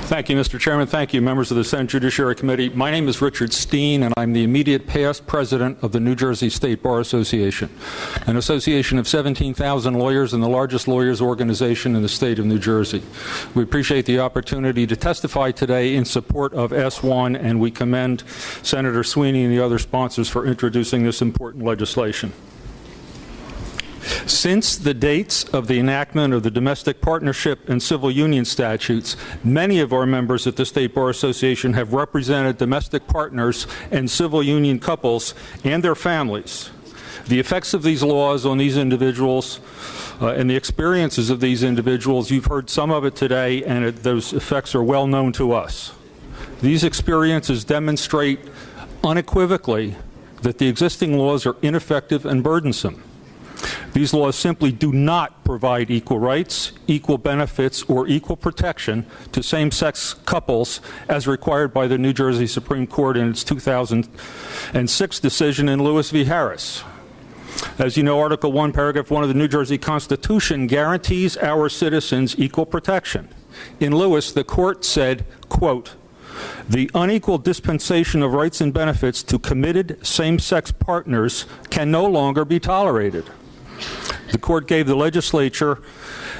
Thank you, Mr. Chairman. Thank you, members of the Senate Judiciary Committee. My name is Richard Steen, and I'm the immediate past president of the New Jersey State Bar Association, an association of 17,000 lawyers and the largest lawyers organization in the state of New Jersey. We appreciate the opportunity to testify today in support of S1, and we commend Senator Sweeney and the other sponsors for introducing this important legislation. Since the dates of the enactment of the domestic partnership and civil union statutes, many of our members at the State Bar Association have represented domestic partners and civil union couples and their families. The effects of these laws on these individuals and the experiences of these individuals, you've heard some of it today, and those effects are well known to us. These experiences demonstrate unequivocally that the existing laws are ineffective and burdensome. These laws simply do not provide equal rights, equal benefits, or equal protection to same-sex couples as required by the New Jersey Supreme Court in its 2006 decision in Lewis v. Harris. As you know, Article 1, Paragraph 1 of the New Jersey Constitution guarantees our citizens equal protection. In Lewis, the court said, quote, "The unequal dispensation of rights and benefits to committed same-sex partners can no longer be tolerated." The court gave the legislature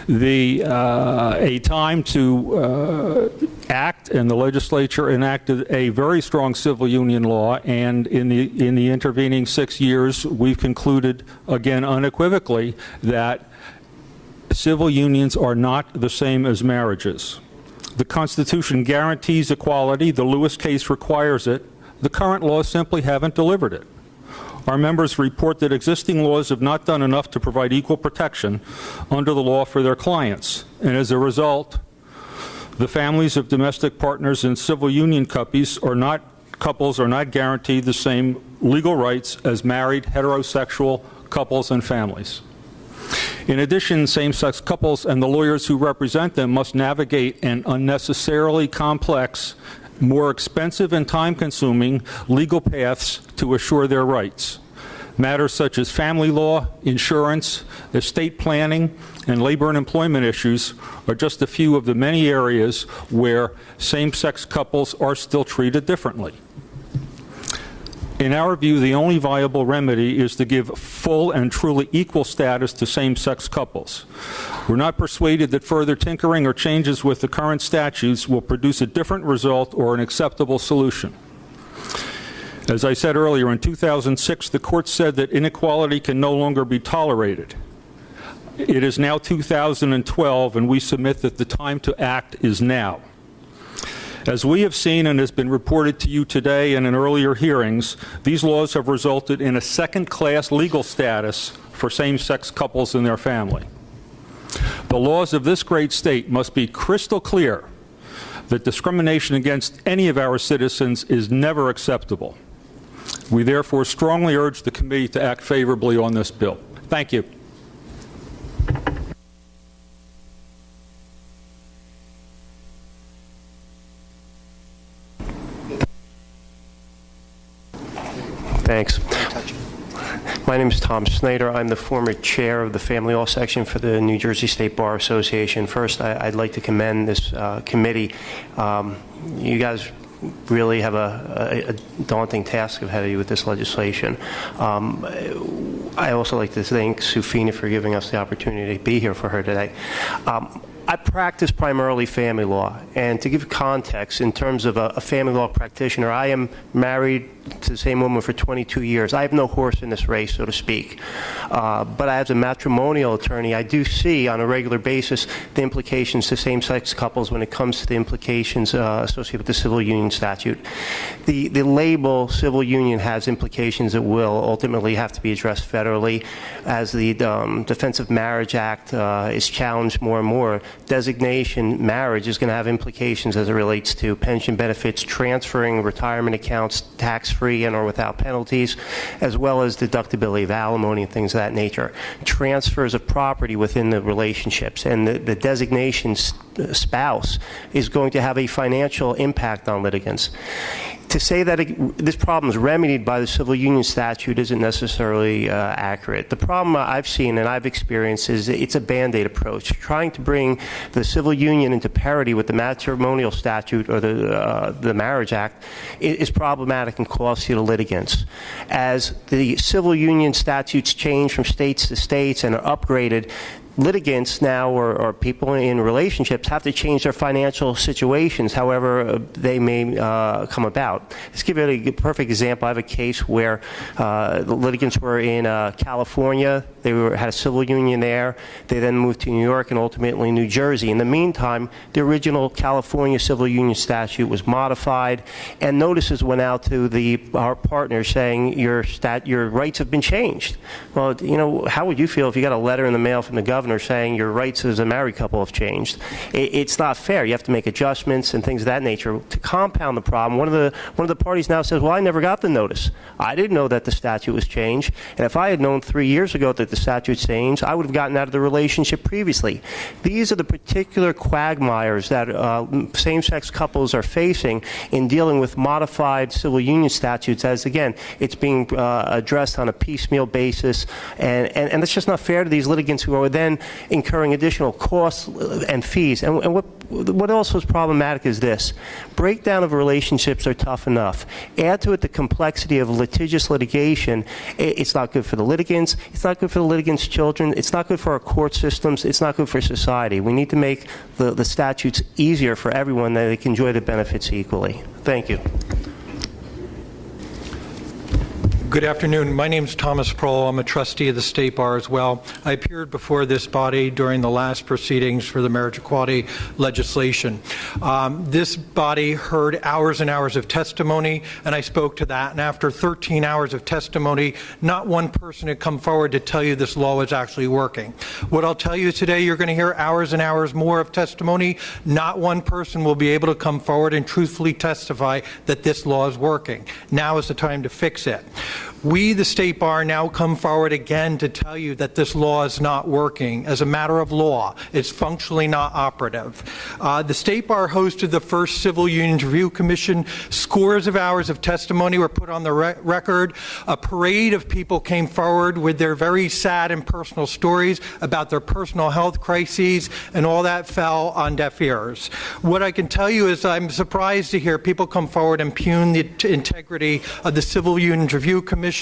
a time to act, and the legislature enacted a very strong civil union law, and in the intervening 6 years, we've concluded, again unequivocally, that civil unions are not the same as marriages. The Constitution guarantees equality. The Lewis case requires it. The current laws simply haven't delivered it. Our members report that existing laws have not done enough to provide equal protection under the law for their clients. And as a result, the families of domestic partners and civil union couples are not guaranteed the same legal rights as married heterosexual couples and families. In addition, same-sex couples and the lawyers who represent them must navigate an unnecessarily complex, more expensive and time-consuming legal paths to assure their rights. Matters such as family law, insurance, estate planning, and labor and employment issues are just a few of the many areas where same-sex couples are still treated differently. In our view, the only viable remedy is to give full and truly equal status to same-sex couples. We're not persuaded that further tinkering or changes with the current statutes will produce a different result or an acceptable solution. As I said earlier, in 2006, the court said that inequality can no longer be tolerated. It is now 2012, and we submit that the time to act is now. As we have seen and has been reported to you today and in earlier hearings, these laws have resulted in a second-class legal status for same-sex couples and their family. The laws of this great state must be crystal clear that discrimination against any of our citizens is never acceptable. We therefore strongly urge the committee to act favorably on this bill. Thank you. Thanks. My name is Tom Snyder. I'm the former chair of the Family Law Section for the New Jersey State Bar Association. First, I'd like to commend this committee. You guys really have a daunting task ahead of you with this legislation. I also like to thank Sufina for giving us the opportunity to be here for her today. I practice primarily family law, and to give context in terms of a family law practitioner, I am married to the same woman for 22 years. I have no horse in this race, so to speak. But as a matrimonial attorney, I do see on a regular basis the implications to same-sex couples when it comes to the implications associated with the civil union statute. The label civil union has implications that will ultimately have to be addressed federally. As the Defense of Marriage Act is challenged more and more, designation marriage is going to have implications as it relates to pension benefits, transferring retirement accounts tax-free and or without penalties, as well as deductibility of alimony and things of that nature. Transfers of property within the relationships, and the designation spouse is going to have a financial impact on litigants. To say that this problem is remedied by the civil union statute isn't necessarily accurate. The problem I've seen and I've experienced is it's a Band-Aid approach. Trying to bring the civil union into parity with the matrimonial statute or the Marriage Act is problematic and costly to litigants. As the civil union statutes change from states to states and are upgraded, litigants now, or people in relationships, have to change their financial situations, however they may come about. Let's give you a perfect example. I have a case where the litigants were in California. They had a civil union there. They then moved to New York and ultimately New Jersey. In the meantime, the original California civil union statute was modified, and notices went out to our partners saying your rights have been changed. Well, you know, how would you feel if you got a letter in the mail from the governor saying your rights as a married couple have changed? It's not fair. You have to make adjustments and things of that nature. To compound the problem, one of the parties now says, well, I never got the notice. I didn't know that the statute was changed. And if I had known 3 years ago that the statute changed, I would have gotten out of the relationship previously. These are the particular quagmires that same-sex couples are facing in dealing with modified civil union statutes, as, again, it's being addressed on a piecemeal basis. And it's just not fair to these litigants who are then incurring additional costs and fees. And what also is problematic is this. Breakdown of relationships are tough enough. Add to it the complexity of litigious litigation. It's not good for the litigants. It's not good for the litigants' children. It's not good for our court systems. It's not good for society. We need to make the statutes easier for everyone that they can enjoy the benefits equally. Thank you. Good afternoon. My name is Thomas Prohl. I'm a trustee of the State Bar as well. I appeared before this body during the last proceedings for the marriage equality legislation. This body heard hours and hours of testimony, and I spoke to that. And after 13 hours of testimony, not one person had come forward to tell you this law is actually working. What I'll tell you today, you're going to hear hours and hours more of testimony. Not one person will be able to come forward and truthfully testify that this law is working. Now is the time to fix it. We, the State Bar, now come forward again to tell you that this law is not working. As a matter of law, it's functionally not operative. The State Bar hosted the first Civil Unions Review Commission. Scores of hours of testimony were put on the record. A parade of people came forward with their very sad and personal stories about their personal health crises, and all that fell on deaf ears. What I can tell you is I'm surprised to hear people come forward and impugn the integrity of the Civil Unions Review Commission,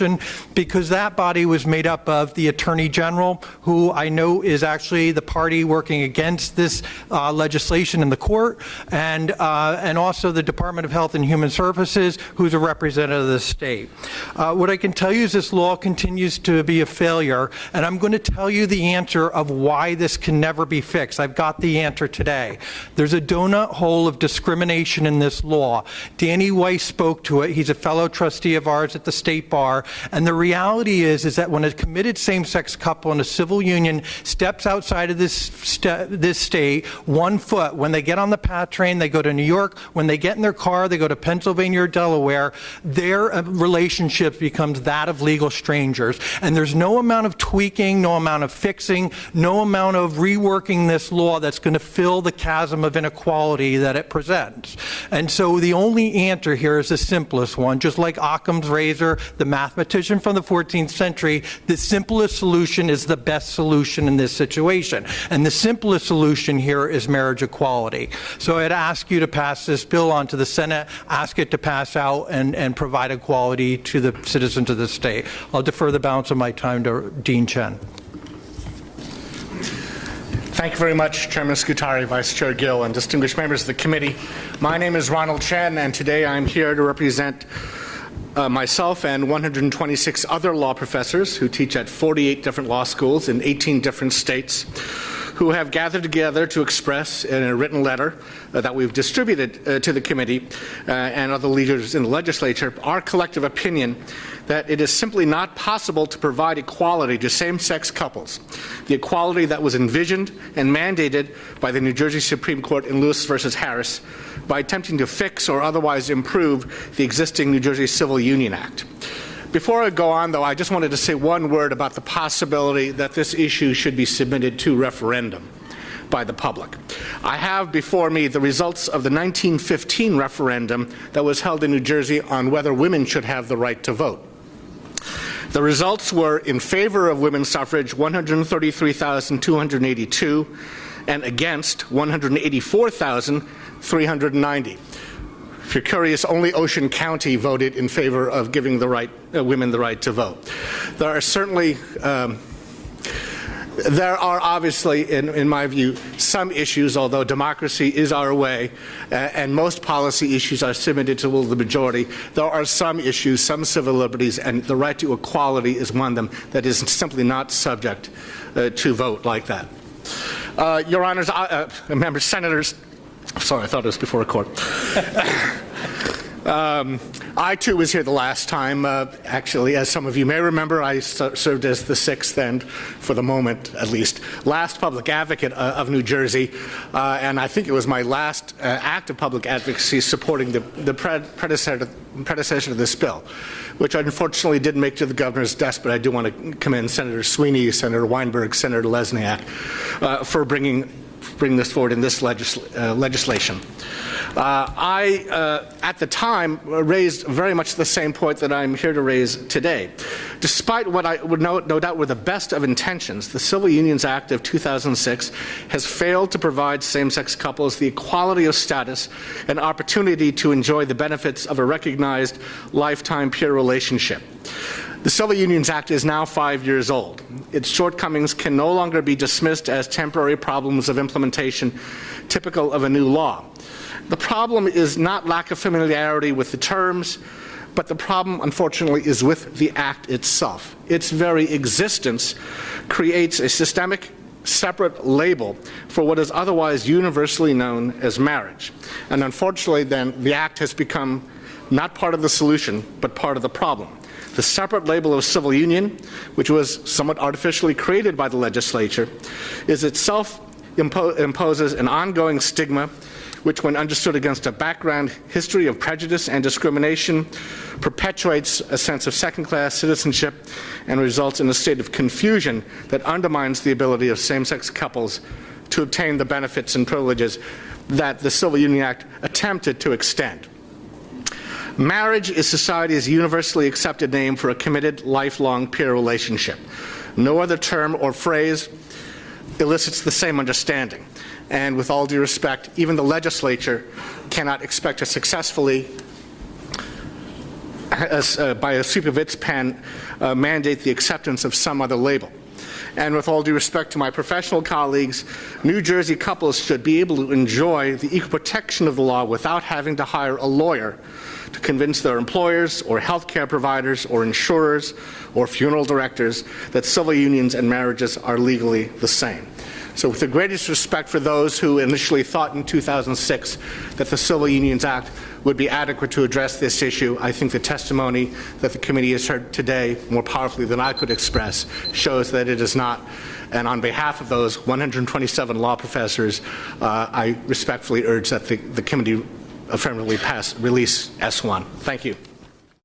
because that body was made up of the Attorney General, who I know is actually the party working against this legislation in the court, and also the Department of Health and Human Services, who's a representative of the state. What I can tell you is this law continues to be a failure, and I'm going to tell you the answer of why this can never be fixed. I've got the answer today. There's a donut hole of discrimination in this law. Danny Weiss spoke to it. He's a fellow trustee of ours at the State Bar. And the reality is that when a committed same-sex couple in a civil union steps outside of this state 1 foot, when they get on the PATH train, they go to New York. When they get in their car, they go to Pennsylvania or Delaware. Their relationship becomes that of legal strangers. And there's no amount of tweaking, no amount of fixing, no amount of reworking this law that's going to fill the chasm of inequality that it presents. And so the only answer here is the simplest one. Just like Occam's razor, the mathematician from the 14th century, the simplest solution is the best solution in this situation. And the simplest solution here is marriage equality. So I'd ask you to pass this bill on to the Senate, ask it to pass out, and provide equality to the citizens of the state. I'll defer the balance of my time to Dean Chen. Thank you very much, Chairman Scutari, Vice Chair Gill, and distinguished members of the committee. My name is Ronald Chen, and today I'm here to represent myself and 126 other law professors who teach at 48 different law schools in 18 different states, who have gathered together to express in a written letter that we've distributed to the committee and other leaders in the legislature our collective opinion that it is simply not possible to provide equality to same-sex couples, the equality that was envisioned and mandated by the New Jersey Supreme Court in Lewis versus Harris, by attempting to fix or otherwise improve the existing New Jersey Civil Union Act. Before I go on, though, I just wanted to say one word about the possibility that this issue should be submitted to referendum. by the public. I have before me the results of the 1915 referendum that was held in New Jersey on whether women should have the right to vote. The results were in favor of women's suffrage, 133,282, and against, 184,390. If you're curious, only Ocean County voted in favor of giving the women the right to vote. There are certainly, there are obviously, in my view, some issues, although democracy is our way, and most policy issues are submitted to the will of the majority. There are some issues, some civil liberties, and the right to equality is one of them that is simply not subject to vote like that. Your Honors, members, senators, sorry, I thought it was before a court. I, too, was here the last time. Actually, as some of you may remember, I served as the sixth and, for the moment at least, last public advocate of New Jersey. And I think it was my last act of public advocacy supporting the predecessor to this bill, which unfortunately didn't make it to the governor's desk, but I do want to commend Senator Sweeney, Senator Weinberg, Senator Lesniak for bring this forward in this legislation. I, at the time, raised very much the same point that I'm here to raise today. Despite what I would no doubt were the best of intentions, the Civil Unions Act of 2006 has failed to provide same-sex couples the equality of status and opportunity to enjoy the benefits of a recognized lifetime peer relationship. The Civil Unions Act is now 5 years old. Its shortcomings can no longer be dismissed as temporary problems of implementation typical of a new law. The problem is not lack of familiarity with the terms, but the problem, unfortunately, is with the Act itself. Its very existence creates a systemic, separate label for what is otherwise universally known as marriage. And unfortunately, then, the Act has become not part of the solution, but part of the problem. The separate label of civil union, which was somewhat artificially created by the legislature, is itself imposes an ongoing stigma which, when understood against a background history of prejudice and discrimination, perpetuates a sense of second-class citizenship and results in a state of confusion that undermines the ability of same-sex couples to obtain the benefits and privileges that the Civil Union Act attempted to extend. Marriage is society's universally accepted name for a committed, lifelong peer relationship. No other term or phrase elicits the same understanding. And with all due respect, even the legislature cannot expect to successfully, by a sweep of its pen, mandate the acceptance of some other label. And with all due respect to my professional colleagues, New Jersey couples should be able to enjoy the equal protection of the law without having to hire a lawyer to convince their employers or healthcare providers or insurers or funeral directors that civil unions and marriages are legally the same. So with the greatest respect for those who initially thought in 2006 that the Civil Unions Act would be adequate to address this issue, I think the testimony that the committee has heard today, more powerfully than I could express, shows that it is not. And on behalf of those 127 law professors, I respectfully urge that the committee affirmatively release S1. Thank you.